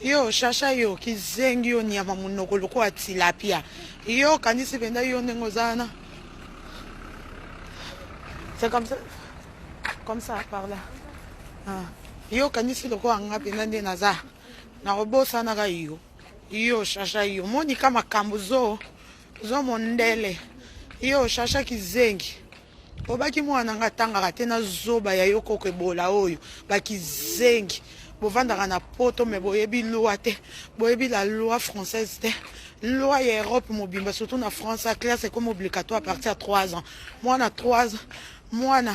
Yo shasha yo kizengi yo nyama munoko loko wa tilapia. Yo kanisi benda yo nengozana. C'est comme ça par là. Ah. Yo kanisi loko anga pena nde naza. Na robosa na ga yo. Yo shasha yo moni kama kambuzo zo mondele. Yo shasha kizengi. Obaki mwana ngatanga katena zoba ya yo kokebola oyo bakizengi. Bovandaka na poto me boyebi loi te boyebi la loi française te loi ya Europe mobimba surtout na France classe c'est comme obligatoire à partir de 3 ans moi na 3 ans moi na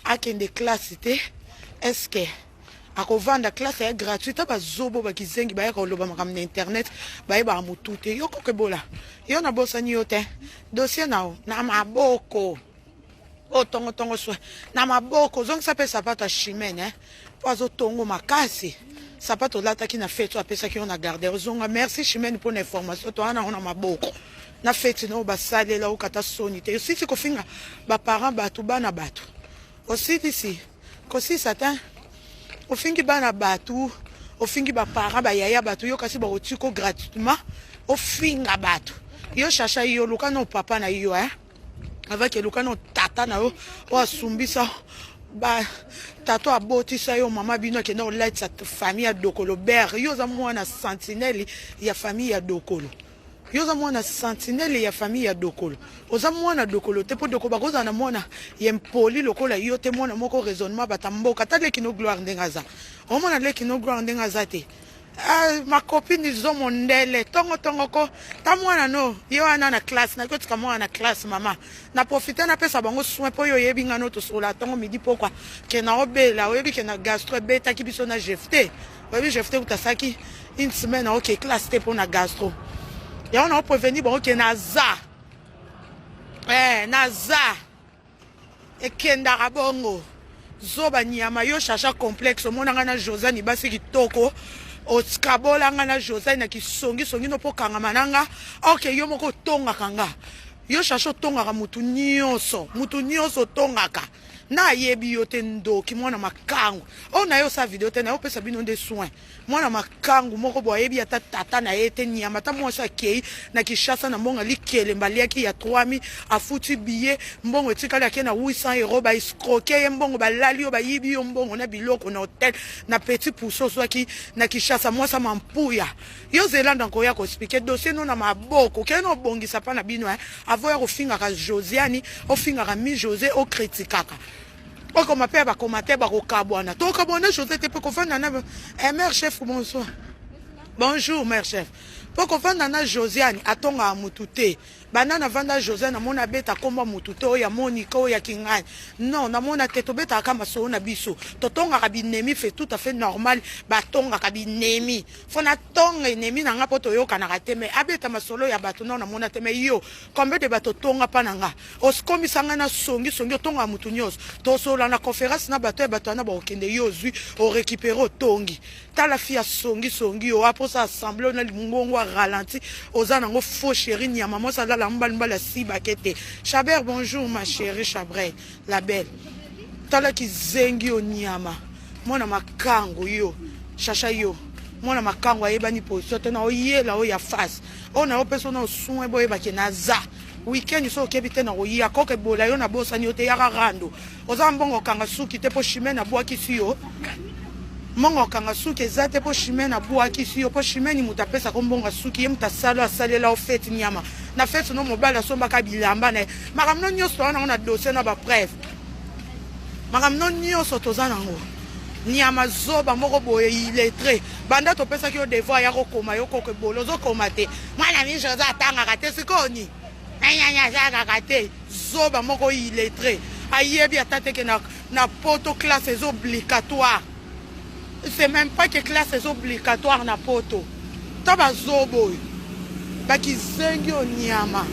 akende classe te est-ce que akovanda classe est gratuite ba zobo ba kizengi ba ko loba makam na internet ba yeba mutu te yo kokebola yo na bosani yo te dossier nao na maboko o tongo so na maboko zongi sape sapata chimene Oiseau tongo makasi sapato lata ki na fête apesa ki on a gardé zonga merci chimene pour l'information to ana on a maboko na fête no basale la ukata sonite aussi si ko finga ba parents batu bana batu aussi ici ko si satan o fingi bana batu o fingi ba parents ba yaya batu yo kasi ba otiko gratuitement o finga batu yo chacha yo luka no papa na yo avec luka no tata na yo o asumbisa ba tato abotisa yo mama bino ke na light sa famille ya dokolo ber yo za mwana sentinelle ya famille ya dokolo yo za mwana sentinelle ya famille ya dokolo oza mwana dokolo te po dokolo bakoza na mwana yempoli lokola yo te mwana moko raisonnement batamboka tale kino gloire ndengaza o mwana le kino gloire ndengaza te ma copine zo mondele tongo ko ta mwana no yo ana na classe na kotika mwana na classe mama na profiter na pesa bango soin po yo yebi ngano to sola tongo midi pokwa ke na obela oyebi ke na gastro beta ki biso na jefte oyebi jefte utasaki une semaine ok classe te po na gastro ya on a prévenu bon ke na za naza e kenda rabongo zoba nyama yo chacha complexe mona ngana Josani basi kitoko Otskabola ngana José na kisongi songi no pokanga mananga ok yo moko tongaka nga yo shasho tongaka mutu nyonso tongaka na yebi yo te ndoki mwana makangu ona yo sa video te na yo pesa bino nde soin mwana makangu moko bo yebi ata tata na yete nyama ta mwasa kei na kishasa na mbonga likele mbaliaki ya 3000 afuti billet mbongo etikali ake na 800 € ba escroquer mbongo ba lali yo ba yibi yo mbongo na biloko na hotel na petit pousseau swaki na kishasa mwasa mampuya yo zelanda ko ya ko expliquer dossier no na maboko keno bongisa pa na bino avoya ko finga ka Josiani o finga ka mi José o criticaka o ko mape ba komate ba ko kabwana to kabwana José te pe ko fana na mère chef bonsoir bonjour mère chef po ko fana na Josiane atonga mutute banana vanda José na mona beta komba mutute o ya Monica o ya Kingani non na mona te to beta kama so na biso to tonga ka binemi fait tout à fait normal ba tonga ka binemi fona tonga enemi na nga poto yo kana kateme abeta masolo ya bato na mona teme yo combien de bato tonga pananga oskomi sanga na songi tonga mutu nyos to sola na conférence na bato na ba okende yo zui o récupérer tongi ta la fille songi o après ça assemblée na limungo ralenti ozana ngo faux chérie ni maman ça la mbala si bakete Chabert bonjour ma chérie Chabret la belle tala kizengi o nyama mona makango yo chacha yo mona makango ayebani position te na oyela o ya face ona o personne o soin boye bakenaza weekend so kebite na oya koke bola yo na bosa ni ote ya rando oza mbongo kanga suki te po chimene na bwaki si yo mongo kanga suki ezate po chimene na bwaki si yo po chimene mutapesa ko mbongo suki ye mutasalo asalela o fete nyama na fete no mobala somba ka bilamba na makamno nyoso na na dossier na ba preuve makamno nyoso tozana ngo nyama zoba moko boye illettré banda to pesa ki yo devoir ya kokoma yo koke bolo zo koma te mwana mi José atanga ka te sikoni nya za ka te zoba moko illettré ayebi atate ke na poto classe obligatoire c'est même pas que classe est obligatoire na poto taba zobo baki zengi o nyama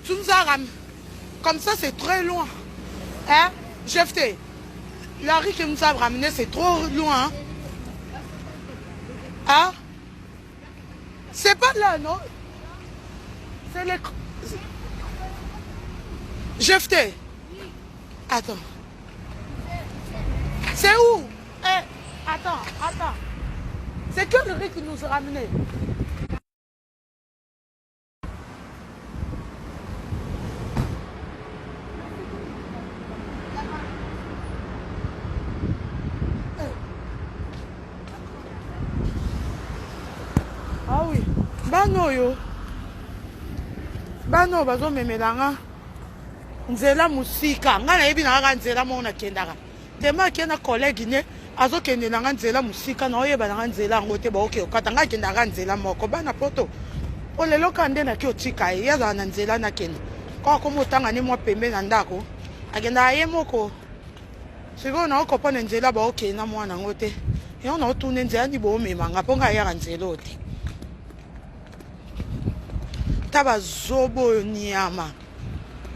tunzaram comme ça c'est très loin hein Jefté la rue que nous avons ramené c'est trop loin hein c'est pas là non c'est les Jefté attends C'est que le riz qui nous a ramenés. Ah oui, bano yo. Bano bazo memelanga. Nzela musika. Nga na yebi na nga nzela mo na kendaka. Tema kena collègue ne azo kende na nga nzela musika na oyeba na nga nzela ngote ba okay okata nga kenda nga nzela moko bana poto. O lelo kande na ki otika ya za na nzela na kende. Kwa ko motanga ni mwa pembe na ndako. Agenda ye moko. Siko na oko pona nzela ba okay na mwana ngote. Yo na otune nzela ni bo mema nga ponga ya nzela ote. Taba zobo nyama.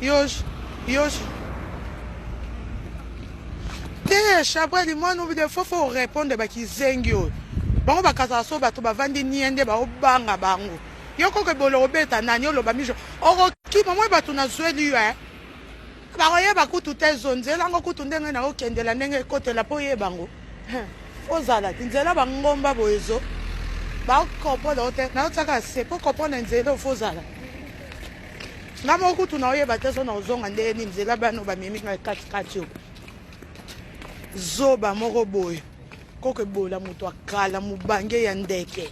Yosh. Te chabra di moi nous de faut répondre ba ki zengio. Bango bakasa so bato bavandi niende ba obanga bango. Yoko ke bolo obeta nani oloba mijo. Oro ki mamo bato na zweli yo Ba roye ba kutu te zonzela ngo kutu ndenge na okendela ndenge kotela po ye bango. Ozala tinzela bangomba boezo. Ba kopo lote na otaka se po kopo na nzela ofozala. Ngamo kutu na oye bateso na ozonga ndeni nzela bano ba mimi ka kati yo. Zoba moko boy. Koke bola mutu akala mubange ya ndeke.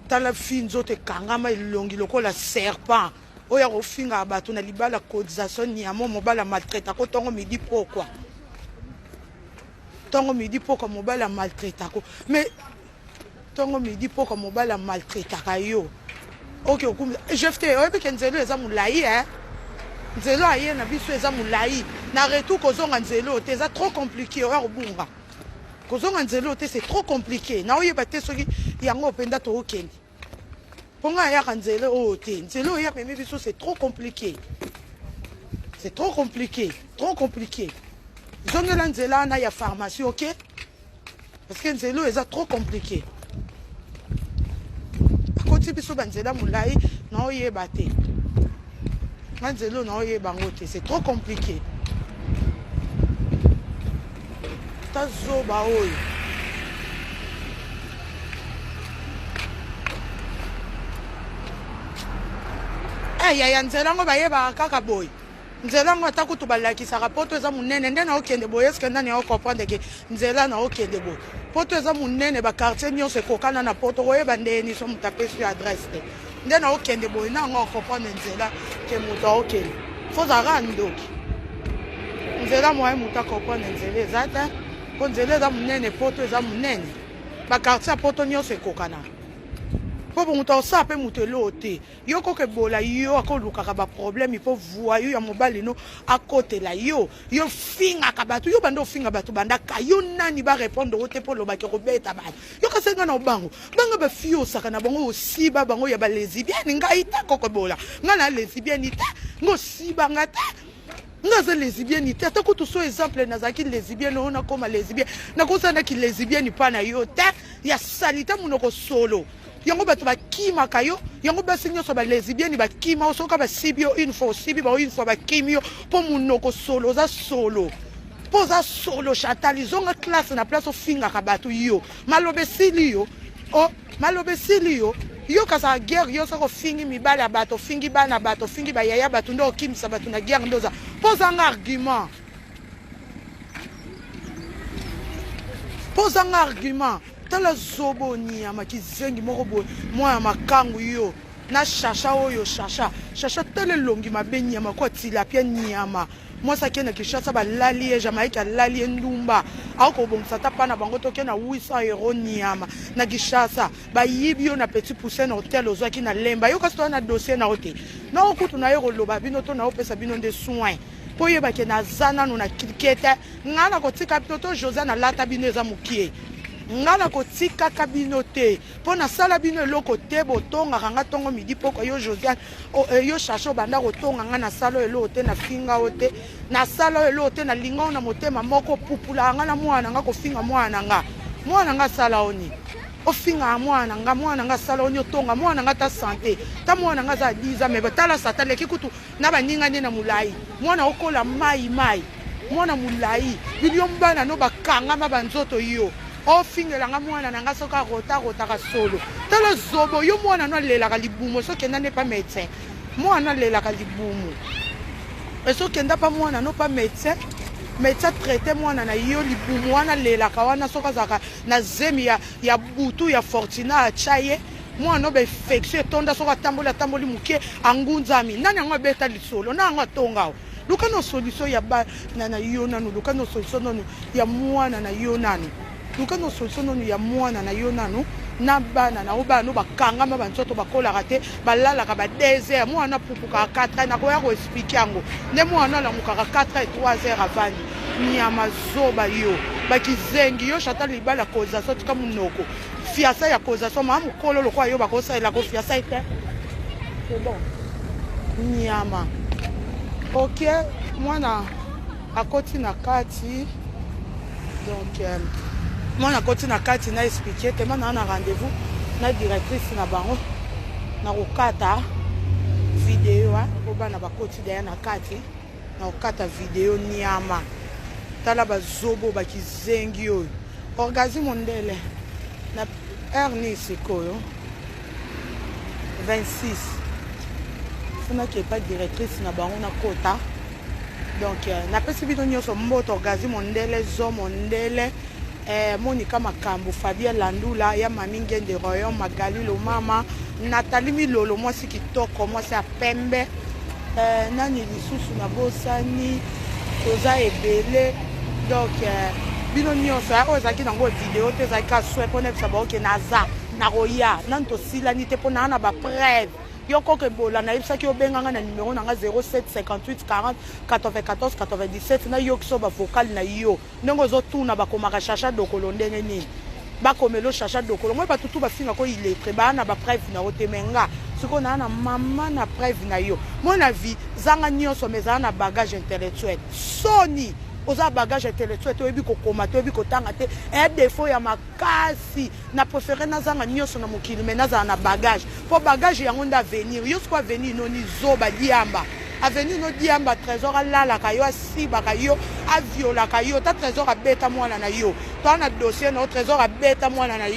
Tala finzo te kangama ilongi lokola serpent. Oya kofinga bato na libala cotisation ni amo mobala maltraita ko tongo midi pokwa. Tongo midi pokwa mobala maltraita ko. Mais tongo midi pokwa mobala maltraita ka yo. OK okum je fais oyepe kenzelo eza mulai nzelo aye na biso eza mulai na retour kozonga nzelo te eza trop compliqué oya kobunga. Kozonga nzelo te c'est trop compliqué. Na oyeba te soki yango penda to okende. Ponga ya nzelo o te nzelo ya meme biso c'est trop compliqué. C'est trop compliqué, trop compliqué. Zongela nzela na ya pharmacie OK? Parce que nzelo eza trop compliqué. Akoti biso banzela mulai na oyeba te. Nzelo na oyeba ngote, c'est trop compliqué. Tazoba oyo. Ya nzela ngo bayeba kaka boy. Nzela ngo atakutu balakisaka poto eza munene ndena okende boy eske ndani ya comprendre ke nzela na okende boy. Poto eza munene ba quartier nyonso ekokana na poto oyeba ndeni so mutape sur adresse te. Ndena okende boy na ngo comprendre nzela ke muta okende. Foza randoki. Nzela moye muta comprendre nzela ezata. Ko nzela eza munene poto eza munene. Ba quartier poto nyonso ekokana. Pour muta sape mutelo te yoko ke bola yo akoluka ka ba problème il faut voir yo ya mobali no akote la yo finga ka batu yo bando finga batu banda ka yo nani ba répondre ote pour lo ba ke robeta ba yo ka senga na bango banga ba fio saka na bango aussi ba bango ya ba lesbienne ngai ta koko bola ngana lesbienne ta ngo si banga ta ngaza lesbienne ta ta ko to so exemple na zaki lesbienne ona koma lesbienne na ko sana ki lesbienne pa na yo ta ya salita munoko solo yango bato bakima kayo yango basi nyonso ba lesbienne bakima osoka ba sibio une fois sibi ba une fois bakimio po munoko solo za solo poza solo chatali zonga classe na place ofinga ka bato yo malobe silio o malobe silio yo kasa guerre yo soko fingi mibale ya bato fingi bana bato fingi ba yaya bato ndo kimisa bato na guerre ndoza poza nga argument poza nga argument tala zobo nyama kizengi moko boy moya makangu yo na shasha oyo shasha tele longi mabe nyama kwa tilapia nyama mwasa kena kishasa ba lali Jamaïque lali ndumba ako bongisa ta pana bango to kena 800 € nyama na kishasa ba yibio na petit poussin na hotel ozwaki na lemba yo kasto na dossier na hotel na okutu na yo loba bino to na opesa bino de soins po yeba ke na zana no na kikete ngana ko tika to José na lata bino eza mukie ngala ko tika kabino te pona sala bino eloko te botonga kanga tongo midi poko yo Josiane yo chacho banda ko tonga ngana salo elo te na finga ote na salo elo te na lingo na motema moko pupula ngana mwana nga ko finga mwana nga sala oni o finga mwana nga sala oni otonga mwana nga ta santé ta mwana nga za 10 ans mais batala satale kikutu na baninga ne na mulai mwana okola mai mwana mulai bilio mbana no bakanga mabanzoto yo o fingelanga mwana nanga soka rota ka solo tala zobo yo mwana no lela ka libumo so kenda ne pas médecin mwana lela ka libumo et so kenda pas mwana no pas médecin médecin traité mwana na yo libumo wana lela ka wana soka zaka na zemi ya butu ya fortuna chaye mwana be infection tonda soka tamboli muke angunzami nani ngo beta lisolo na ngo tongao luka no solution ya ba na yo nanu luka no solution nanu ya mwana na yo nanu luka no solution nanu ya mwana na yo nanu na bana na obano bakangama banzoto bakola rate balala ka ba 2 heures mwana pupuka 4 heures na ko ya ko expliquer yango ne mwana la mukaka 4 heures 3 heures avant nyama zoba yo bakizengi yo chata libala koza so tika munoko fiasa ya koza so mamu kolo lokwa yo bakosa ila ko fiasa ite c'est bon nyama ok mwana akoti na kati donc mwana akoti na kati na expliquer te mana na rendez-vous na directrice na bango na kokata video ko bana bakoti daya na kati na kokata video nyama tala bazobo bakizengi yo orgasme ndele na heure sikoyo 26 funa qui pas directrice na bango na kota donc na pesi bino nyoso mboto orgasme ndele zo mondele Monica Makambo, Fabien Landula, ya Mami Ngende Royon, Magali Lomama, Nathalie Milolo, moi c'est qui toque, moi c'est à Pembe, Nani Lisusu Nabosani, Toza Ebele, donc bino nyonso ya ozaki nango vidéo te zaka souhait pour ne savoir que naza na roya nanto sila ni te pona na ba preuve yoko ke bola na ibsa ki obenganga na numéro nanga 07 58 40 94 97 na yokso ba vocal na yo ndongo zo tuna ba komaka chacha dokolo ndenge nini ba komelo chacha dokolo moi ba tutu ba finga ko illettré ba na ba preuve na otemenga siko na mama na preuve na yo mon avis zanga nyonso meza na bagage intellectuel soni oza bagage intellectuel to ebi ko koma to ebi ko tanga te e défaut ya makasi na préféré na zanga nyonso na mokili mais na za na bagage pour bagage yango nda venir yo quoi venir no ni zoba diamba avenir no diamba trésor alala ka yo asiba ka yo aviola ka yo ta trésor abeta mwana na yo to na dossier no trésor abeta mwana na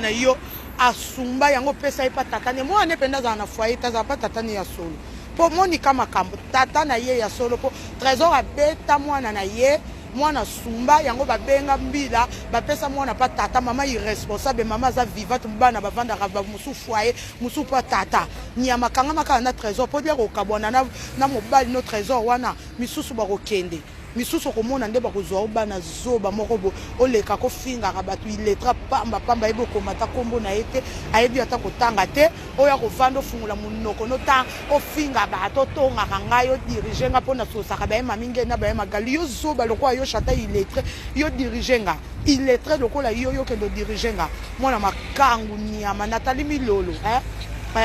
yo asumba yango pesa ipa tatane mwana penda za na foyer ta za pa tatane ya solo po Monica Makambo tata na ye ya solo po trésor abeta mwana na ye mwana sumba yango babenga mbila bapesa mwana pa tata mama irresponsable mama za vivante bana bavanda rava musu foyer musu pa tata nyama kanga maka na trésor po dia ko kabona na mobali no trésor wana misusu ba kokende misusu komona nde bakozwa obana zoba moko bo oleka ko finga ka batu iletra pamba ebo komata kombo na ete ayebi ata kotanga te oya ko vando fungula munoko no ta o finga bato tonga kanga yo diriger nga pona sosa ka ba maminge na ba magali yo zoba lokwa yo chata iletre yo diriger nga iletre lokola yo ke do diriger nga mona makangu nyama Nathalie Milolo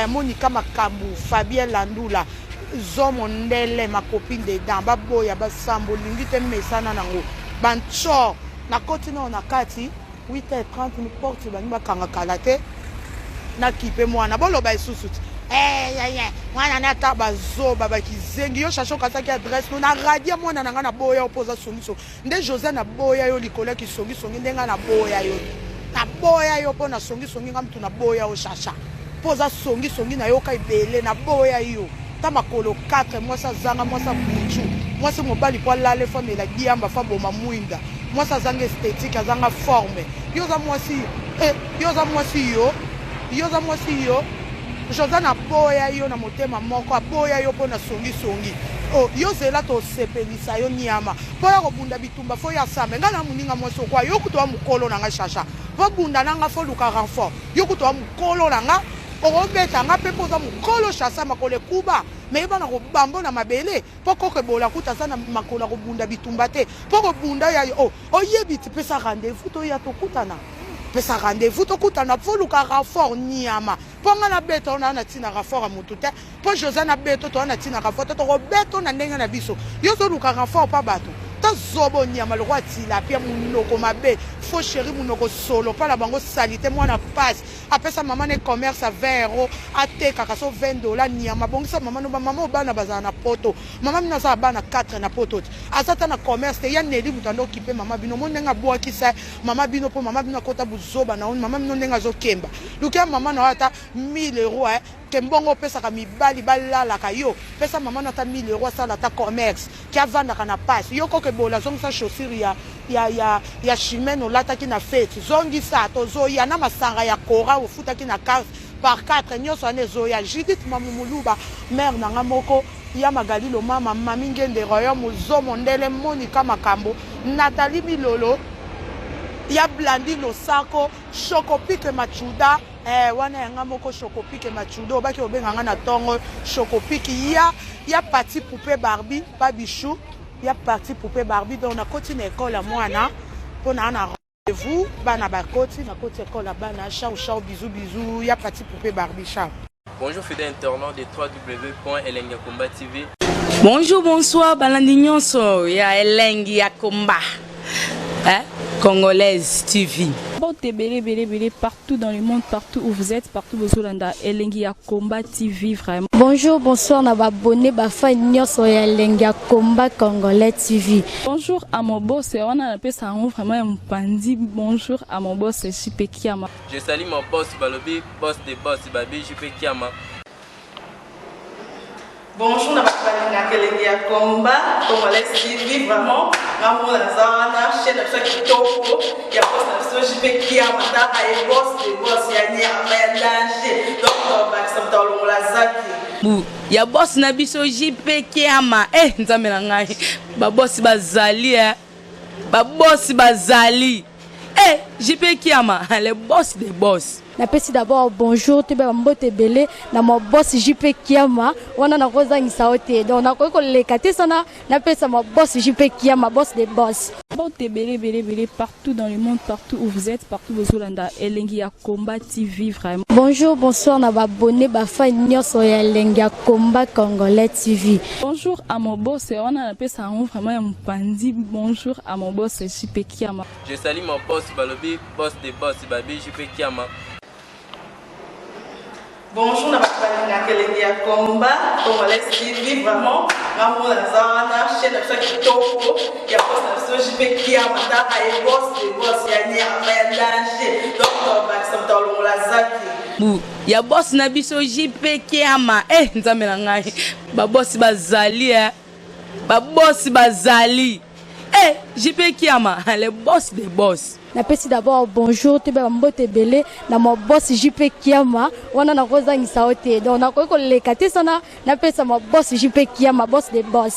Monica Makambo Fabien Landula Zomo ndele ma copine de dan baboya basambo lingite mesana nango bancho na koti na kati 8h30 ni porte bani bakanga kalate na kipe mwana boloba isusu mwana na taba zoba bakizengi yo chacho kasaki adresse no na radio mwana nanga na boya opoza songiso nde José na boya yo likola ki songiso ndenga na boya yo pona songiso nginga mtu na boya o chacha poza songiso na yo ka ibele na boya yo tamakolo 4 mois sa zanga mois sa buchu mois sa mobali kwa lale femme la diamba fa boma muinda mois sa zanga esthétique azanga forme yo za mois si yo Josana boya yo na motema moko boya yo pona songi oh yo zela to sepelisa yo nyama boya ko bunda bitumba fo ya same ngana muninga moso kwa yo kutoa mukolo nanga shasha fo bunda nanga fo luka renfort yo kutoa mukolo nanga orobeta nga pe poza mukolo chasa makole kuba mais bana ko bambo na mabele poko ke bola kuta sana makola ko bunda bitumba te poko bunda ya oyebi ti pesa rendez-vous to ya to kutana pesa rendez-vous to kutana fo luka renfort nyama ponga na beto na tina renfort mutu te po José na beto to na tina renfort to ko beto na ndenga na biso yo zo luka renfort pa bato ata zobo nyama le roi tilapia munoko mabe fo chéri munoko solo pas la bango salité moi na passe après ça maman ne commerce à 20 € ateka kaso 20 $ nyama bongisa maman no maman bana bazana na poto maman mina za bana 4 na poto azata na commerce te ya neli butando kipe maman bino monenga boa kisa maman bino po maman bino kota buzoba na on maman bino nenga zo kemba lukia maman na ata 1000 € kembongo pesa ka mibali balala ka yo pesa maman na ta 1000 € sala ta commerce ki avanda kana passe yo ko ke bola zongi sa chaussure ya chimeno lata ki na fête zongi sa to zo ya na masanga ya kora ofuta ki na carte par 4 nyoso ane zo ya Judith mamumuluba mère nanga moko ya Magalilo mama mami ngende royaume zo mondele Monica Makambo Nathalie Milolo ya Blandino Sako Chocopike Machuda wana yanga moko Chocopike Machuda obaki obenga na tongo Chocopike ya parti poupée Barbie pas bichou ya parti poupée Barbie donc na koti na école à mwana pona na rendez-vous bana bakoti na koti école à bana chao bisous ya parti poupée Barbie chao. Bonjour fidèles internautes de www.elengiakomba TV. Bonjour, bonsoir, balandi nyonso ya Elengi ya Komba. Congolaise TV. Bon, belé partout dans le monde, partout où vous êtes, partout où vous êtes, Elengi ya Komba TV vraiment. Bonjour, bonsoir, na abonné bafa nyonso ya Elengi ya Komba Congolais TV. Bonjour à mon boss, on a appelé ça vraiment un pandi. Bonjour à mon boss, JP Kiama. Je salue mon boss Balobi, boss des boss Babi, JP Kiama. Bonjour, na Elengi ya Komba Congolais TV vraiment. Ngamo na zana chaîne na chaque toko ya boss na JP Kiama ta ay boss des boss ya nyama ya danger. Donc ba samta longola zaki. Ya boss na biso JP Kiama nzambe na ngai ba boss bazali ba boss bazali JP Kiama le boss des boss. Napesi d'abord bonjour te ba mbote belé na mo boss JP Kiama wana na kozangisa ote donc na ko lekate sana napesa mo boss JP Kiama boss des boss. Bon, belé partout dans le monde, partout où vous êtes, partout où vous êtes, Elengi ya Komba TV vraiment. Bonjour, bonsoir, na abonné bafa nyonso ya Elengi ya Komba Congolais TV. Bonjour à mon boss, on a appelé ça vraiment un pandi. Bonjour à mon boss, JP Kiama. Je salue mon boss Balobi, boss des boss Babi, JP Kiama. Bonjour, na Elengi ya Komba Congolais TV vraiment. Ngamo na zana chaîne na chaque toko ya boss na JP Kiama ta ay boss des boss ya nyama ya danger. Donc ba samta longola zaki. Ya boss na biso JP Kiama nzambe na ngai ba boss bazali ba boss bazali JP Kiama le boss des boss. Napesi d'abord bonjour te ba mbote belé na mo boss JP Kiama wana na kozangisa ote donc na ko lekate sana napesa mo boss JP Kiama boss des boss.